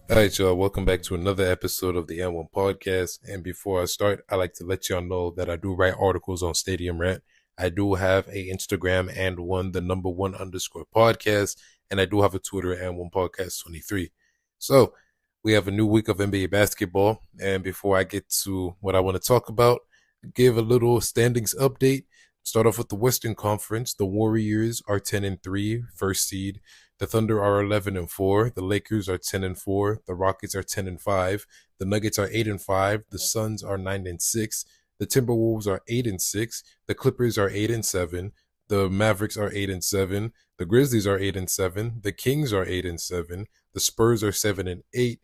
All right, y'all. Welcome back to another episode of the N1 podcast. And before I start, I like to let y'all know that I do write articles on Stadium Rant. I do have a Instagram and the number one underscore podcast. And I do have a Twitter and one podcast 23. So we have a new week of NBA basketball. And before I get to what I want to talk about, give a little standings update. Start off with the Western Conference. The Warriors are 10-3, first seed. The Thunder are 11-4. The Lakers are 10-4. The Rockets are 10-5. The Nuggets are 8-5. The Suns are 9-6. The Timberwolves are 8-6. The Clippers are 8-7. The Mavericks are 8-7. The Grizzlies are 8-7. The Kings are 8-7. The Spurs are 7-8. The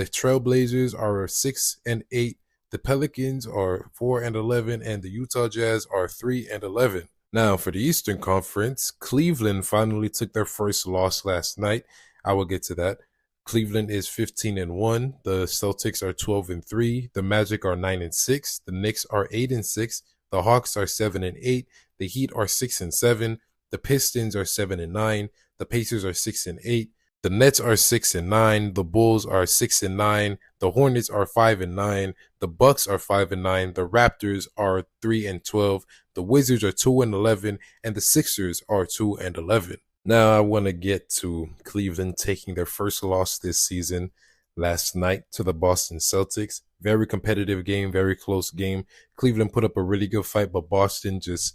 Trailblazers are 6-8. The Pelicans are 4-11, and the Utah Jazz are 3-11. Now, for the Eastern Conference, Cleveland finally took their first loss last night. I will get to that. Cleveland is 15-1. The Celtics are 12-3. The Magic are 9-6. The Knicks are 8-6. The Hawks are 7-8. The Heat are 6-7. The Pistons are 7-9. The Pacers are 6-8. The Nets are 6-9. The Bulls are 6-9. The Hornets are 5-9. The Bucks are 5-9. The Raptors are 3-12. The Wizards are 2-11, and the Sixers are 2-11. Now I want to get to Cleveland taking their first loss this season last night to the Boston Celtics. Very competitive game, very close game. Cleveland put up a really good fight, but Boston just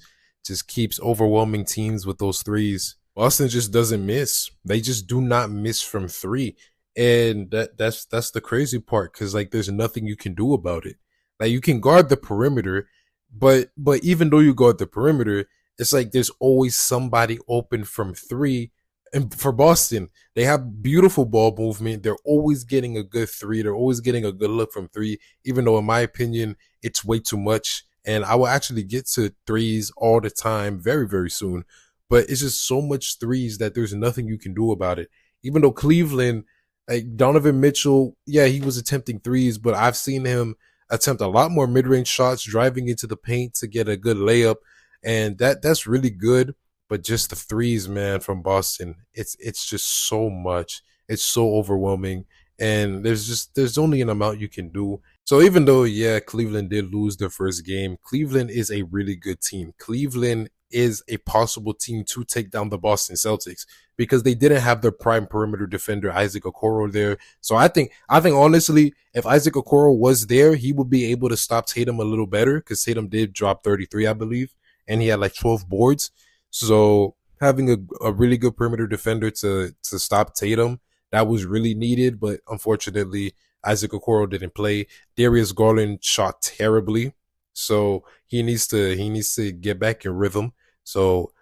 keeps overwhelming teams with those threes. Boston just doesn't miss. They just do not miss from three. And that's the crazy part, because like there's nothing you can do about it. Like you can guard the perimeter, but even though you guard the perimeter, it's like there's always somebody open from three. And for Boston, they have beautiful ball movement. They're always getting a good three. They're always getting a good look from three, even though in my opinion, it's way too much. And I will actually get to threes all the time very, very soon. But it's just so much threes that there's nothing you can do about it. Even though Cleveland, like Donovan Mitchell, yeah, he was attempting threes, but I've seen him attempt a lot more mid-range shots, driving into the paint to get a good layup, and that's really good. But just the threes, man, from Boston, it's just so much. It's so overwhelming, and there's only an amount you can do. So even though, yeah, Cleveland did lose their first game, Cleveland is a really good team. Cleveland is a possible team to take down the Boston Celtics because they didn't have their prime perimeter defender Isaac Okoro there. So I think honestly, if Isaac Okoro was there, he would be able to stop Tatum a little better, because Tatum did drop 33, I believe, and he had like 12 boards. So having a really good perimeter defender to stop Tatum, that was really needed. But unfortunately, Isaac Okoro didn't play. Darius Garland shot terribly, so he needs to get back in rhythm. So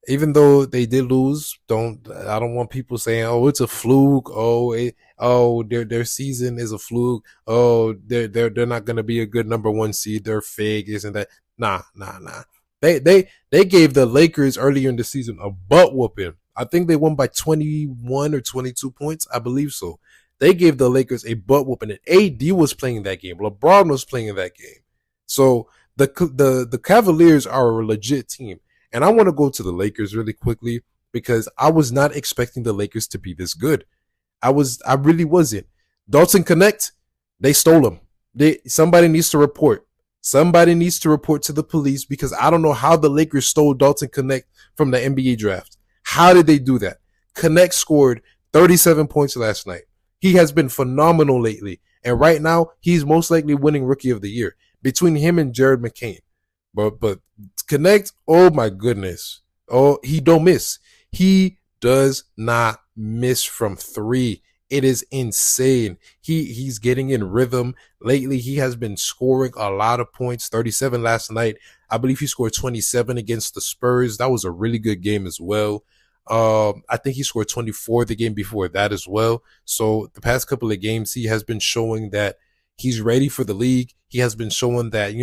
even though they did lose, I don't want people saying, "Oh, it's a fluke." Their season is a fluke. Oh, they're not gonna be a good number one seed. They're fake, isn't that? Nah. They gave the Lakers earlier in the season a butt whooping. I think they won by 21 or 22 points. I believe so. They gave the Lakers a butt whooping, and AD was playing that game. LeBron was playing that game. So the Cavaliers are a legit team. And I want to go to the Lakers really quickly, because I was not expecting the Lakers to be this good. I really wasn't. Dalton Connect, they stole him. Somebody needs to report. Somebody needs to report to the police, because I don't know how the Lakers stole Dalton Connect from the NBA draft. How did they do that? Connect scored 37 points last night. He has been phenomenal lately. And right now, he's most likely winning Rookie of the Year between him and Jared McCain. But Connect, oh my goodness. Oh, he don't miss. He does not miss from three. It is insane. He's getting in rhythm. Lately, he has been scoring a lot of points. 37 last night. I believe he scored 27 against the Spurs. That was a really good game as well. I think he scored 24 the game before that as well. So the past couple of games, he has been showing that he's ready for the league. He has been showing that,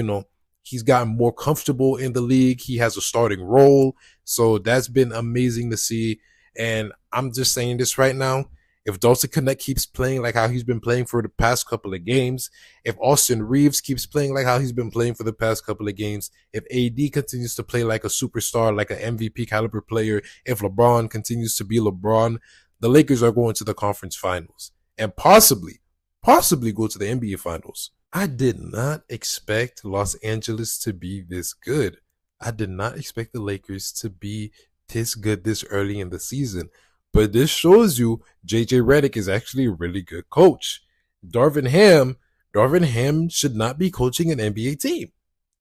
he's gotten more comfortable in the league. He has a starting role. So that's been amazing to see. And I'm just saying this right now. If Dalton Connect keeps playing like how he's been playing for the past couple of games, if Austin Reeves keeps playing like how he's been playing for the past couple of games, if AD continues to play like a superstar, like an MVP caliber player, if LeBron continues to be LeBron, the Lakers are going to the conference finals. and possibly go to the NBA Finals. I did not expect Los Angeles to be this good. I did not expect the Lakers to be this good this early in the season. But this shows you JJ Redick is actually a really good coach. Darvin Ham, Darvin Ham should not be coaching an NBA team.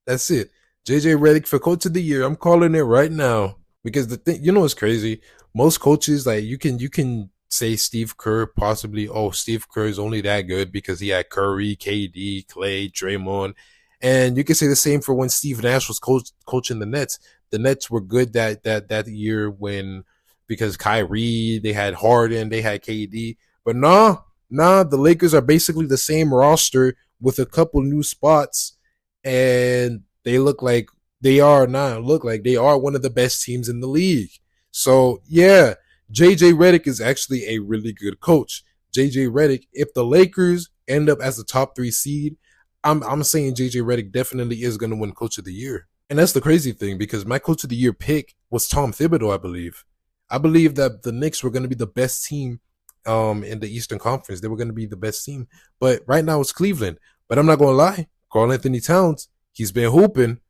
That's it. JJ Redick for coach of the year. I'm calling it right now. Because the thing, what's crazy? Most coaches, like you can say Steve Kerr possibly, oh, Steve Kerr is only that good because he had Curry, KD, Clay, Draymond. And you can say the same for when Steve Nash was coaching the Nets. The Nets were good that year when because Kyrie, they had Harden, they had KD. But the Lakers are basically the same roster with a couple new spots, and they look like they are one of the best teams in the league. So yeah, JJ Redick is actually a really good coach. JJ Redick, if the Lakers end up as the top 3 seed, I'm saying JJ Redick definitely is going to win Coach of the Year. And that's the crazy thing because my Coach of the Year pick was Tom Thibodeau, I believe. I believe that the Knicks were going to be the best team in the Eastern Conference. They were going to be the best team. But right now it's Cleveland. But I'm not going to lie. Karl Anthony Towns, he's been hooping.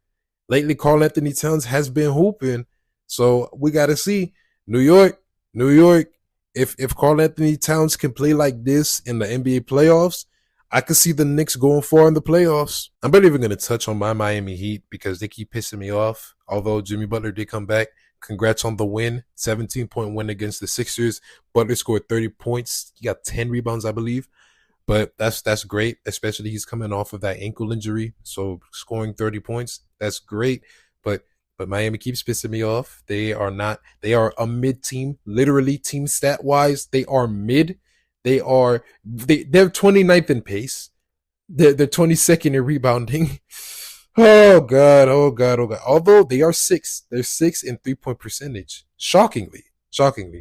Lately, Karl Anthony Towns has been hooping. So we got to see. New York, if Karl Anthony Towns can play like this in the NBA playoffs, I could see the Knicks going far in the playoffs. I'm not even going to touch on my Miami Heat because they keep pissing me off. Although Jimmy Butler did come back. Congrats on the win. 17-point win against the Sixers. Butler scored 30 points. He got 10 rebounds, I believe. But that's great, especially he's coming off of that ankle injury. So scoring 30 points, that's great. But Miami keeps pissing me off. They are a mid team, literally team stat wise. They are mid. They're 29th in pace. They're 22nd in rebounding. Oh God. Although they are 6th. They're 6th in 3-point percentage. Shockingly.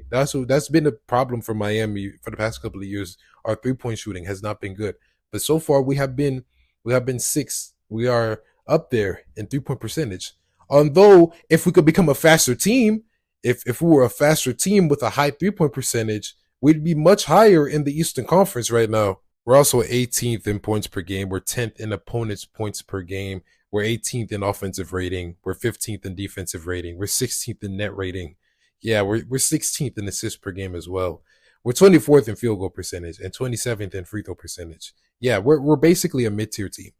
That's been a problem for Miami for the past couple of years. Our 3-point shooting has not been good. But so far we have been 6th. We are up there in 3-point percentage. Although if we could become a faster team, if we were a faster team with a high 3-point percentage, we'd be much higher in the Eastern Conference right now. We're also 18th in points per game. We're 10th in opponents' points per game. We're 18th in offensive rating. We're 15th in defensive rating. We're 16th in net rating. Yeah, we're 16th in assists per game as well. We're 24th in field goal percentage and 27th in free throw percentage. Yeah, we're basically a mid-tier team.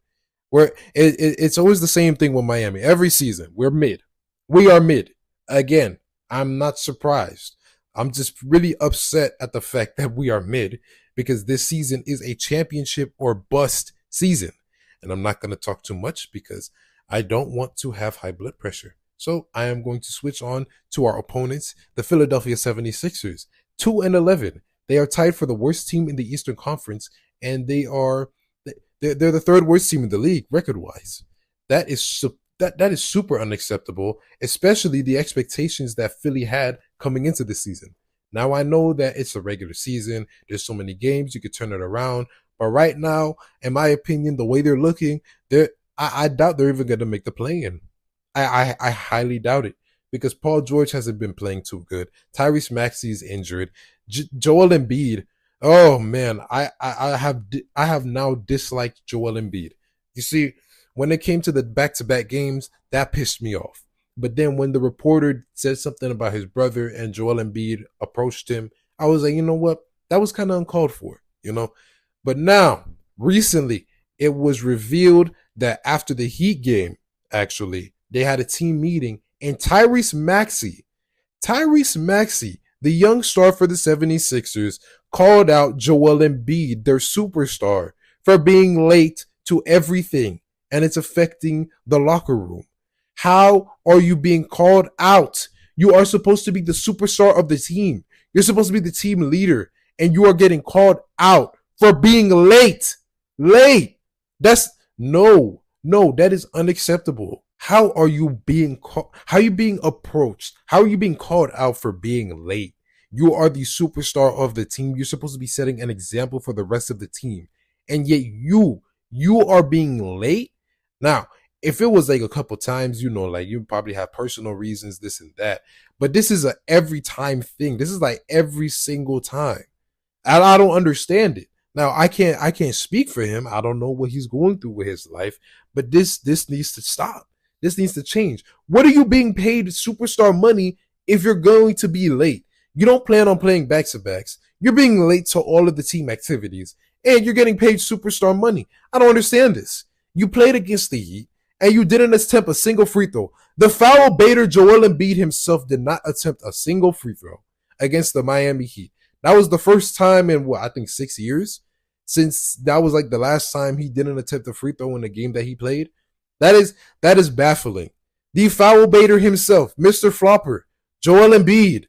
It's always the same thing with Miami. Every season, we're mid. We are mid. Again, I'm not surprised. I'm just really upset at the fact that we are mid because this season is a championship or bust season. And I'm not going to talk too much because I don't want to have high blood pressure. So I am going to switch on to our opponents, the Philadelphia 76ers. 2-11. They are tied for the worst team in the Eastern Conference, and they're the 3rd worst team in the league record-wise. That is super unacceptable, especially the expectations that Philly had coming into this season. Now I know that it's a regular season. There's so many games you could turn it around, but right now, in my opinion, the way they're looking, I doubt they're even going to make the play-in. I highly doubt it because Paul George hasn't been playing too good. Tyrese Maxey is injured. Joel Embiid. Oh man, I have now disliked Joel Embiid. You see, when it came to the back-to-back games, that pissed me off. But then when the reporter said something about his brother and Joel Embiid approached him, I was like, you know what? That was kind of uncalled for, But now, recently, it was revealed that after the Heat game, actually, they had a team meeting and Tyrese Maxey, the young star for the 76ers, called out Joel Embiid, their superstar, for being late to everything, and it's affecting the locker room. How are you being called out? You are supposed to be the superstar of the team. You're supposed to be the team leader, and you are getting called out for being late. That is unacceptable. How are you being approached? How are you being called out for being late? You are the superstar of the team. You're supposed to be setting an example for the rest of the team. And yet you are being late? Now, if it was like a couple times, you probably have personal reasons, this and that. But this is a every time thing. This is like every single time. I don't understand it. Now I can't speak for him. I don't know what he's going through with his life, but this needs to stop. This needs to change. What are you being paid superstar money if you're going to be late? You don't plan on playing back to backs. You're being late to all of the team activities, and you're getting paid superstar money. I don't understand this. You played against the Heat, and you didn't attempt a single free throw. The foul baiter Joel Embiid himself did not attempt a single free throw against the Miami Heat. That was the first time in what I think 6 years since that was like the last time he didn't attempt a free throw in the game that he played. That is baffling. The foul baiter himself, Mr. Flopper, Joel Embiid,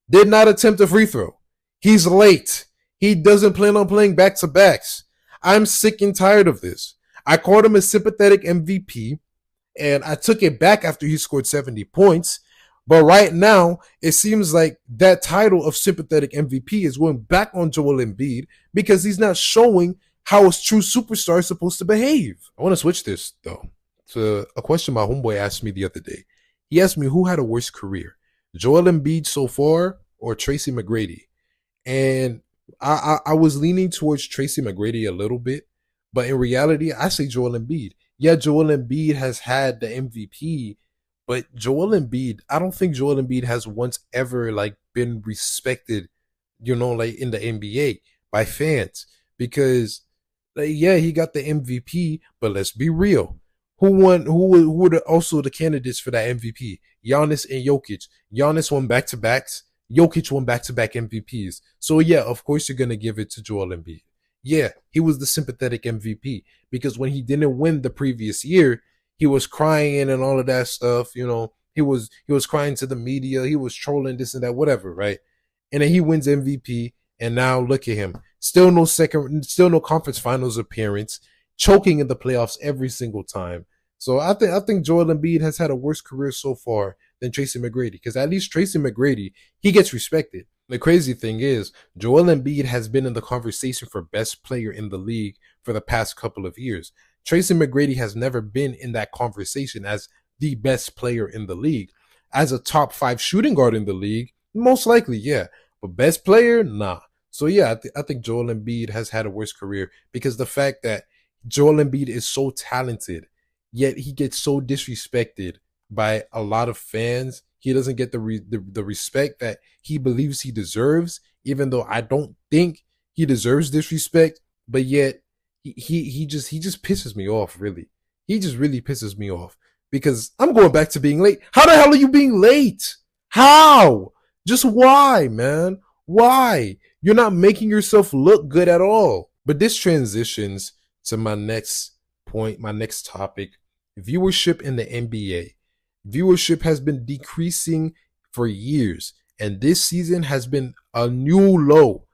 did not attempt a free throw. He's late. He doesn't plan on playing back to backs. I'm sick and tired of this. I called him a sympathetic MVP, and I took it back after he scored 70 points. But right now, it seems like that title of sympathetic MVP is going back on Joel Embiid because he's not showing how a true superstar is supposed to behave. I want to switch this, though, to a question my homeboy asked me the other day. He asked me who had a worse career, Joel Embiid so far or Tracy McGrady? And I was leaning towards Tracy McGrady a little bit, but in reality, I say Joel Embiid. Yeah, Joel Embiid has had the MVP, but Joel Embiid, I don't think Joel Embiid has once ever like been respected, like in the NBA by fans because, like, yeah, he got the MVP, but let's be real. Who won? Who were also the candidates for that MVP? Giannis and Jokic. Giannis won back to backs. Jokic won back to back MVPs. So yeah, of course you're gonna give it to Joel Embiid. Yeah, he was the sympathetic MVP because when he didn't win the previous year, he was crying and all of that stuff. He was crying to the media. He was trolling this and that, whatever, right? And then he wins MVP, and now look at him. Still no conference finals appearance, choking in the playoffs every single time. So I think Joel Embiid has had a worse career so far than Tracy McGrady because at least Tracy McGrady, he gets respected. The crazy thing is, Joel Embiid has been in the conversation for best player in the league for the past couple of years. Tracy McGrady has never been in that conversation as the best player in the league. As a top 5 shooting guard in the league, most likely, yeah. But best player, nah. So yeah, I think Joel Embiid has had a worse career because the fact that Joel Embiid is so talented, yet he gets so disrespected by a lot of fans. He doesn't get the respect that he believes he deserves, even though I don't think he deserves disrespect. But yet he just pisses me off, really. He just really pisses me off because I'm going back to being late. How the hell are you being late? How? Just why, man? Why? You're not making yourself look good at all. But this transitions to my next point, my next topic, viewership in the NBA. Viewership has been decreasing for years, and this season has been a new low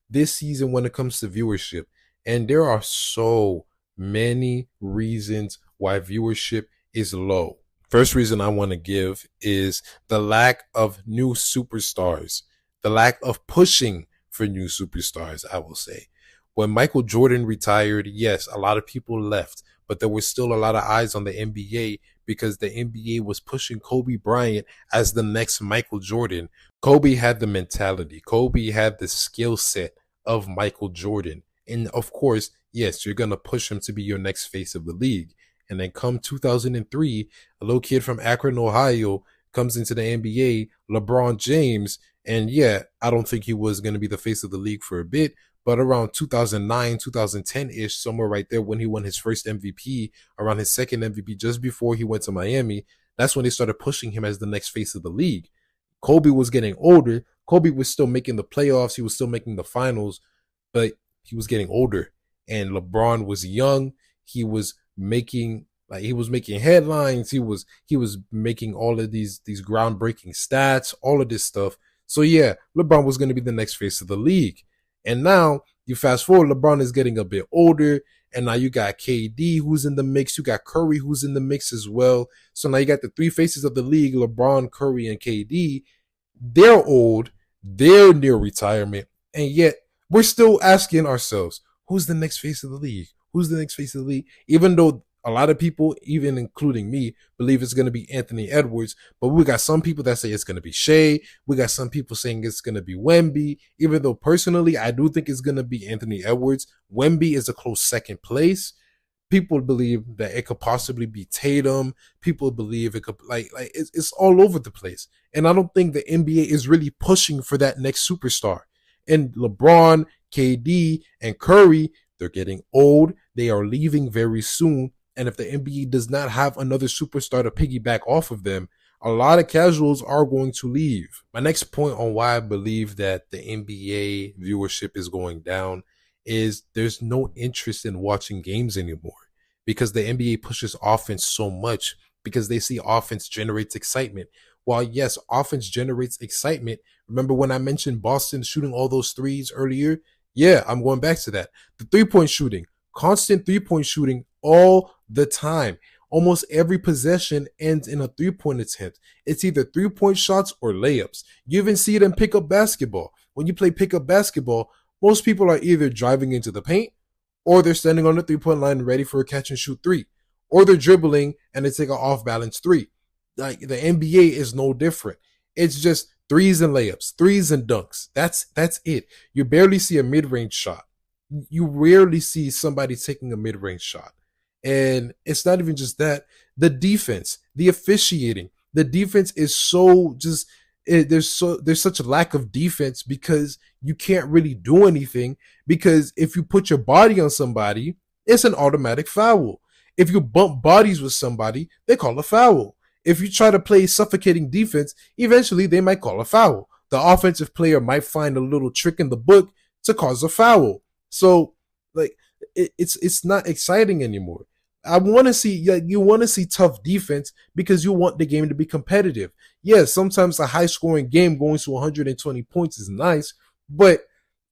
this season when it comes to viewership. And there are so many reasons why viewership is low. First reason I want to give is the lack of new superstars, the lack of pushing for new superstars, I will say. When Michael Jordan retired, yes, a lot of people left, but there was still a lot of eyes on the NBA because the NBA was pushing Kobe Bryant as the next Michael Jordan. Kobe had the mentality. Kobe had the skill set of Michael Jordan. And of course, yes, you're going to push him to be your next face of the league. And then come 2003, a little kid from Akron, Ohio comes into the NBA, LeBron James. And yeah, I don't think he was going to be the face of the league for a bit. But around 2009, 2010-ish, somewhere right there when he won his first MVP, around his second MVP, just before he went to Miami, that's when they started pushing him as the next face of the league. Kobe was getting older. Kobe was still making the playoffs. He was still making the finals, but he was getting older. And LeBron was young. He was making headlines. He was making all of these groundbreaking stats, all of this stuff. So yeah, LeBron was going to be the next face of the league. And now you fast forward, LeBron is getting a bit older, and now you got KD who's in the mix. You got Curry who's in the mix as well. So now you got the 3 faces of the league, LeBron, Curry, and KD. They're old. They're near retirement. And yet we're still asking ourselves, who's the next face of the league? Who's the next face of the league? Even though A lot of people, even including me, believe it's going to be Anthony Edwards, but we got some people that say it's going to be Shea. We got some people saying it's going to be Wemby, even though personally, I do think it's going to be Anthony Edwards. Wemby is a close second place. People believe that it could possibly be Tatum. People believe it could it's all over the place. And I don't think the NBA is really pushing for that next superstar. And LeBron, KD, and Curry, they're getting old. They are leaving very soon. And if the NBA does not have another superstar to piggyback off of them, a lot of casuals are going to leave. My next point on why I believe that the NBA viewership is going down is there's no interest in watching games anymore because the NBA pushes offense so much because they see offense generates excitement. While yes, offense generates excitement. Remember when I mentioned Boston shooting all those threes earlier? Yeah, I'm going back to that. The 3-point shooting, constant 3-point shooting all the time. Almost every possession ends in a 3-point attempt. It's either 3-point shots or layups. You even see it in pickup basketball. When you play pickup basketball, most people are either driving into the paint or they're standing on the 3-point line ready for a catch and shoot 3. Or they're dribbling and they take an off balance 3. Like the NBA is no different. It's just threes and layups, threes and dunks. That's it. You barely see a mid-range shot. You rarely see somebody taking a mid-range shot. And it's not even just that. The defense, the officiating, the defense is so just there's such a lack of defense because you can't really do anything because if you put your body on somebody, it's an automatic foul. If you bump bodies with somebody, they call a foul. If you try to play suffocating defense, eventually they might call a foul. The offensive player might find a little trick in the book to cause a foul. So, like, it's not exciting anymore. I want to see, you want to see tough defense because you want the game to be competitive. Yes, sometimes a high scoring game going to 120 points is nice, but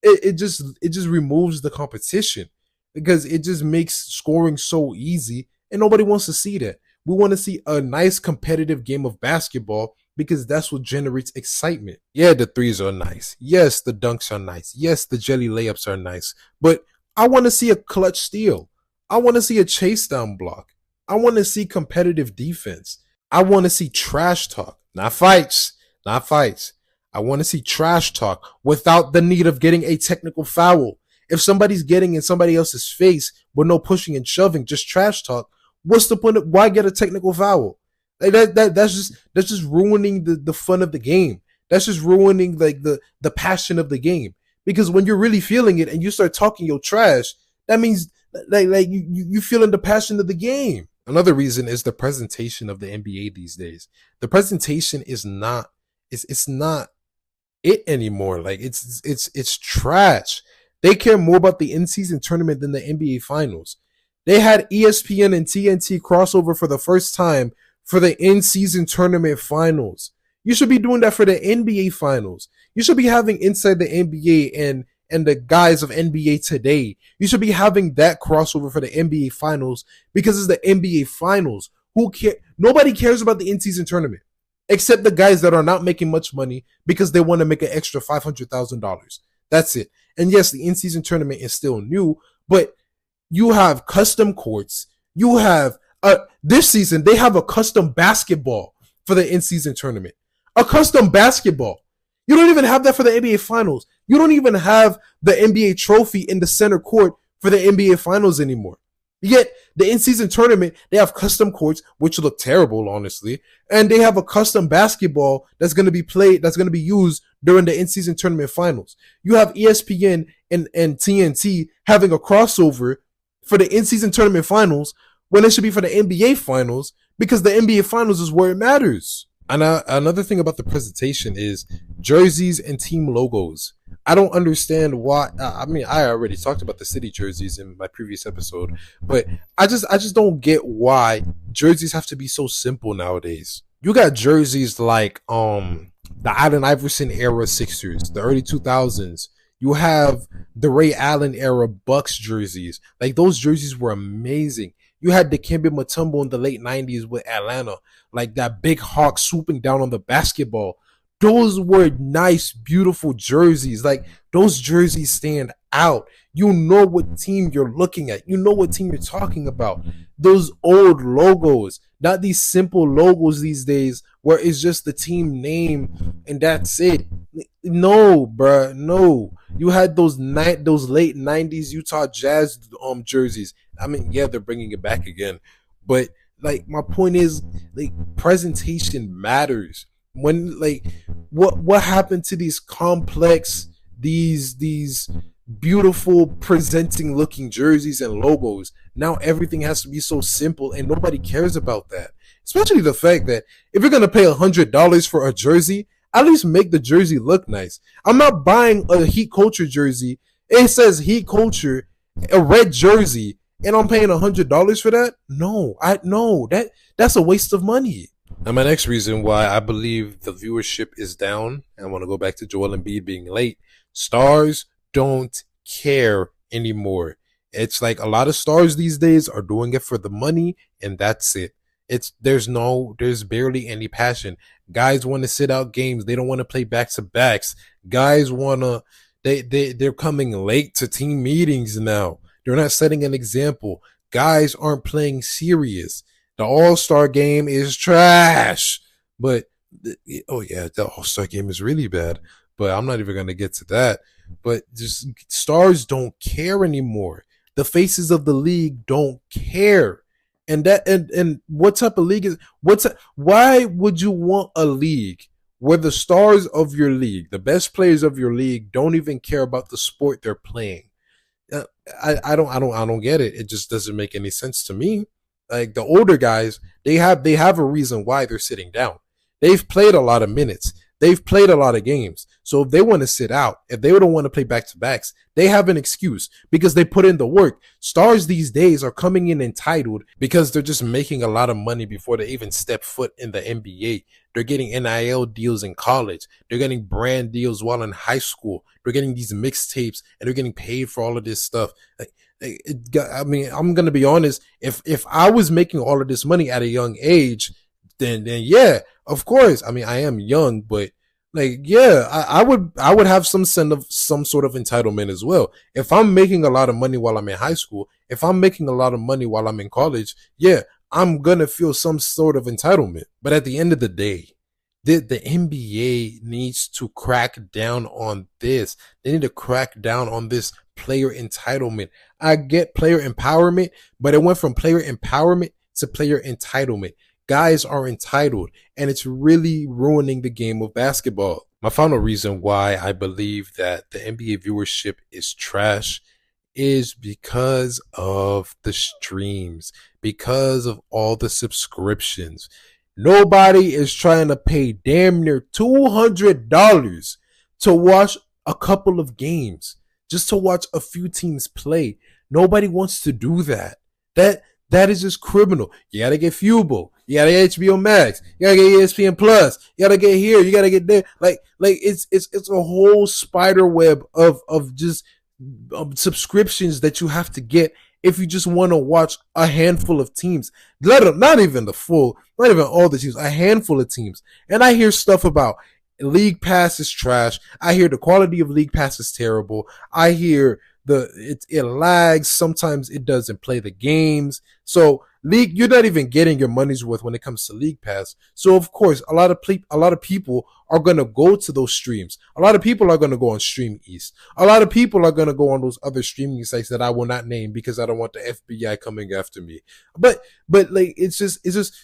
it just removes the competition because it just makes scoring so easy and nobody wants to see that. We want to see a nice competitive game of basketball because that's what generates excitement. Yeah, the threes are nice. Yes, the dunks are nice. Yes, the jelly layups are nice. But I want to see a clutch steal. I want to see a chase down block. I want to see competitive defense. I want to see trash talk, not fights, not fights. I want to see trash talk without the need of getting a technical foul. If somebody's getting in somebody else's face with no pushing and shoving, just trash talk, what's the point of why get a technical foul? Like that's just ruining the fun of the game. That's just ruining like the passion of the game. Because when you're really feeling it and you start talking your trash, that means like you feeling the passion of the game. Another reason is the presentation of the NBA these days. The presentation is not it's not it anymore. Like it's trash. They care more about the in-season tournament than the NBA finals. They had ESPN and TNT crossover for the first time for the in-season tournament finals. You should be doing that for the NBA finals. You should be having Inside the NBA and the guys of NBA Today. You should be having that crossover for the NBA finals because it's the NBA finals. Who care? Nobody cares about the in-season tournament except the guys that are not making much money because they want to make an extra $500,000. That's it. And yes, the in-season tournament is still new, but you have custom courts. You have this season they have a custom basketball for the in-season tournament. A custom basketball. You don't even have that for the NBA finals. You don't even have the NBA trophy in the center court for the NBA finals anymore. Yet the in-season tournament, they have custom courts, which look terrible, honestly, and they have a custom basketball that's going to be played, that's going to be used during the in-season tournament finals. You have ESPN and TNT having a crossover for the in-season tournament finals when it should be for the NBA finals because the NBA finals is where it matters. And another thing about the presentation is jerseys and team logos. I don't understand why. I mean, I already talked about the city jerseys in my previous episode, but I just don't get why jerseys have to be so simple nowadays. You got jerseys like the Allen Iverson era Sixers, the early 2000s. You have the Ray Allen era Bucks jerseys. Like those jerseys were amazing. You had Dikembe Mutombo in the late 90s with Atlanta, like that big hawk swooping down on the basketball. those were nice, beautiful jerseys. Like, those jerseys stand out. You know what team you're looking at. You know what team you're talking about. Those old logos, not these simple logos these days where it's just the team name and that's it. No, bruh, no. You had those late '90s Utah Jazz jerseys. I mean, yeah, they're bringing it back again, but like my point is, like, presentation matters. When, like, what happened to these complex, these beautiful presenting looking jerseys and logos? Now everything has to be so simple and nobody cares about that. Especially the fact that if you're gonna pay $100 for a jersey, at least make the jersey look nice. I'm not buying a Heat Culture jersey. It says Heat Culture, a red jersey, and I'm paying $100 for that. No, that's a waste of money. Now, my next reason why I believe the viewership is down, and I want to go back to Joel Embiid being late. Stars don't care anymore. It's like a lot of stars these days are doing it for the money, and that's it. There's barely any passion. Guys want to sit out games. They don't want to play back-to-backs. Guys they're coming late to team meetings now. They're not setting an example. Guys aren't playing serious. The All-Star game is trash. But, oh yeah, the All-Star game is really bad. But I'm not even going to get to that. But just stars don't care anymore. The faces of the league don't care. And what type of league is why would you want a league where the stars of your league, the best players of your league, don't even care about the sport they're playing? I don't get it. It just doesn't make any sense to me. Like, the older guys, they have a reason why they're sitting down. They've played a lot of minutes. They've played a lot of games. So if they want to sit out, if they don't want to play back-to-backs, they have an excuse because they put in the work. Stars these days are coming in entitled because they're just making a lot of money before they even step foot in the NBA. They're getting NIL deals in college. They're getting brand deals while in high school. They're getting these mixtapes and they're getting paid for all of this stuff. I mean, I'm going to be honest. If I was making all of this money at a young age, then yeah, of course. I mean, I am young, but like, yeah, I would have some sort of entitlement as well. If I'm making a lot of money while I'm in high school, if I'm making a lot of money while I'm in college, yeah, I'm gonna feel some sort of entitlement. But at the end of the day, the NBA needs to crack down on this. They need to crack down on this player entitlement. I get player empowerment, but it went from player empowerment to player entitlement. Guys are entitled, and it's really ruining the game of basketball. My final reason why I believe that the NBA viewership is trash is because of the streams, because of all the subscriptions. Nobody is trying to pay damn near $200 to watch a couple of games, just to watch a few teams play. Nobody wants to do that. That is just criminal. You gotta get Fubo. You gotta get HBO Max. You gotta get ESPN Plus. You gotta get here. You gotta get there. Like it's a whole spider web of just subscriptions that you have to get if you just want to watch a handful of teams. Not even all the teams, a handful of teams. And I hear stuff about League Pass is trash. I hear the quality of League Pass is terrible. I hear it lags. Sometimes it doesn't play the games. So you're not even getting your money's worth when it comes to League Pass. So of course, a lot of people are gonna go to those streams. A lot of people are gonna go on Stream East. A lot of people are gonna go on those other streaming sites that I will not name because I don't want the FBI coming after me. But like, it's just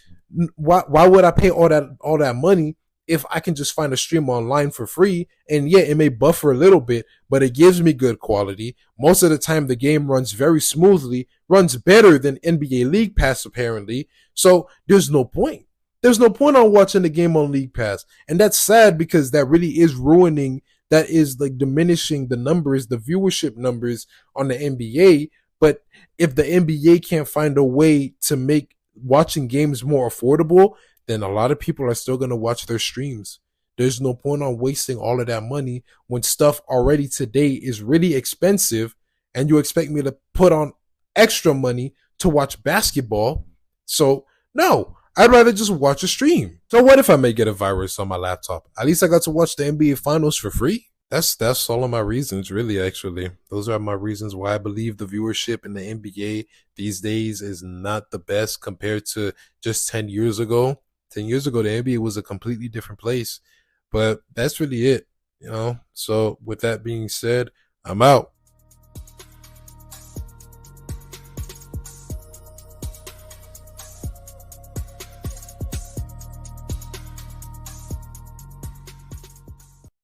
why would I pay all that money if I can just find a stream online for free? And yeah, it may buffer a little bit, but it gives me good quality. Most of the time, the game runs very smoothly, runs better than NBA League Pass, apparently. So there's no point. There's no point on watching the game on League Pass. And that's sad because that really is that is like diminishing the numbers, the viewership numbers on the NBA. But if the NBA can't find a way to make watching games more affordable, then a lot of people are still going to watch their streams. There's no point on wasting all of that money when stuff already today is really expensive and you expect me to put on extra money to watch basketball. So no, I'd rather just watch a stream. So what if I may get a virus on my laptop? At least I got to watch the NBA finals for free. That's all of my reasons, really, actually. Those are my reasons why I believe the viewership in the NBA these days is not the best compared to just 10 years ago. 10 years ago, the NBA was a completely different place. But that's really it, you know? So with that being said, I'm out.